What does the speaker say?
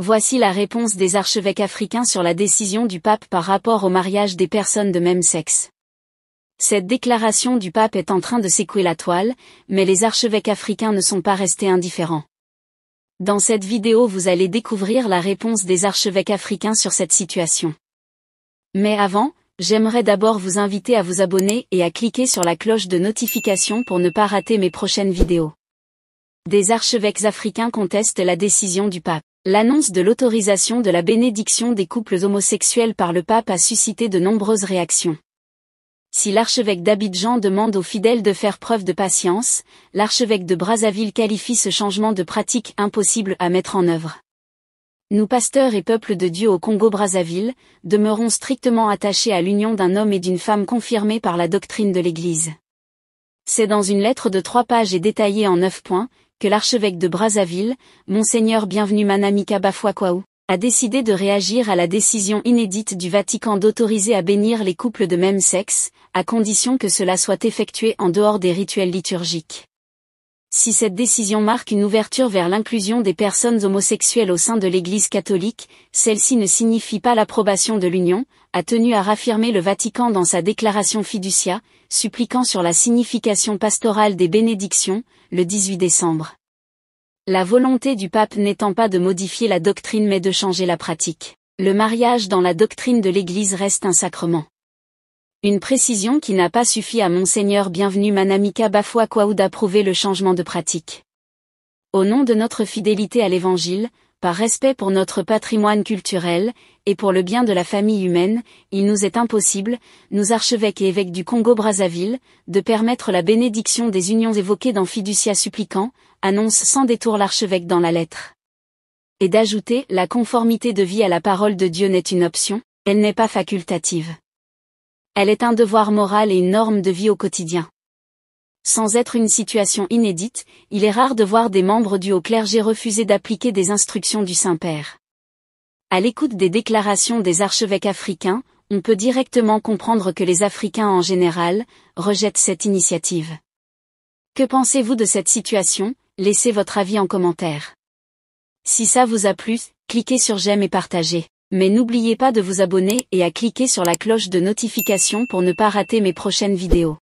Voici la réponse des archevêques africains sur la décision du pape par rapport au mariage des personnes de même sexe. Cette déclaration du pape est en train de secouer la toile, mais les archevêques africains ne sont pas restés indifférents. Dans cette vidéo vous allez découvrir la réponse des archevêques africains sur cette situation. Mais avant, j'aimerais d'abord vous inviter à vous abonner et à cliquer sur la cloche de notification pour ne pas rater mes prochaines vidéos. Des archevêques africains contestent la décision du pape. L'annonce de l'autorisation de la bénédiction des couples homosexuels par le pape a suscité de nombreuses réactions. Si l'archevêque d'Abidjan demande aux fidèles de faire preuve de patience, l'archevêque de Brazzaville qualifie ce changement de pratique impossible à mettre en œuvre. Nous pasteurs et peuple de Dieu au Congo-Brazzaville, demeurons strictement attachés à l'union d'un homme et d'une femme confirmée par la doctrine de l'Église. C'est dans une lettre de 3 pages et détaillée en 9 points, que l'archevêque de Brazzaville, Monseigneur Bienvenu Manamika Bafouakwaou, a décidé de réagir à la décision inédite du Vatican d'autoriser à bénir les couples de même sexe, à condition que cela soit effectué en dehors des rituels liturgiques. Si cette décision marque une ouverture vers l'inclusion des personnes homosexuelles au sein de l'Église catholique, celle-ci ne signifie pas l'approbation de l'union, a tenu à raffirmer le Vatican dans sa déclaration Fiducia, suppliquant sur la signification pastorale des bénédictions, le 18 décembre. La volonté du pape n'étant pas de modifier la doctrine mais de changer la pratique. Le mariage dans la doctrine de l'Église reste un sacrement. Une précision qui n'a pas suffi à Monseigneur Bienvenu Manamika Bafouakwaou d'approuver le changement de pratique. Au nom de notre fidélité à l'Évangile, par respect pour notre patrimoine culturel, et pour le bien de la famille humaine, il nous est impossible, nous archevêques et évêques du Congo-Brazzaville, de permettre la bénédiction des unions évoquées dans Fiducia suppliquant, annonce sans détour l'archevêque dans la lettre. Et d'ajouter, la conformité de vie à la parole de Dieu n'est une option, elle n'est pas facultative. Elle est un devoir moral et une norme de vie au quotidien. Sans être une situation inédite, il est rare de voir des membres du haut clergé refuser d'appliquer des instructions du Saint-Père. À l'écoute des déclarations des archevêques africains, on peut directement comprendre que les Africains en général, rejettent cette initiative. Que pensez-vous de cette situation? Laissez votre avis en commentaire. Si ça vous a plu, cliquez sur j'aime et partagez. Mais n'oubliez pas de vous abonner et à cliquer sur la cloche de notification pour ne pas rater mes prochaines vidéos.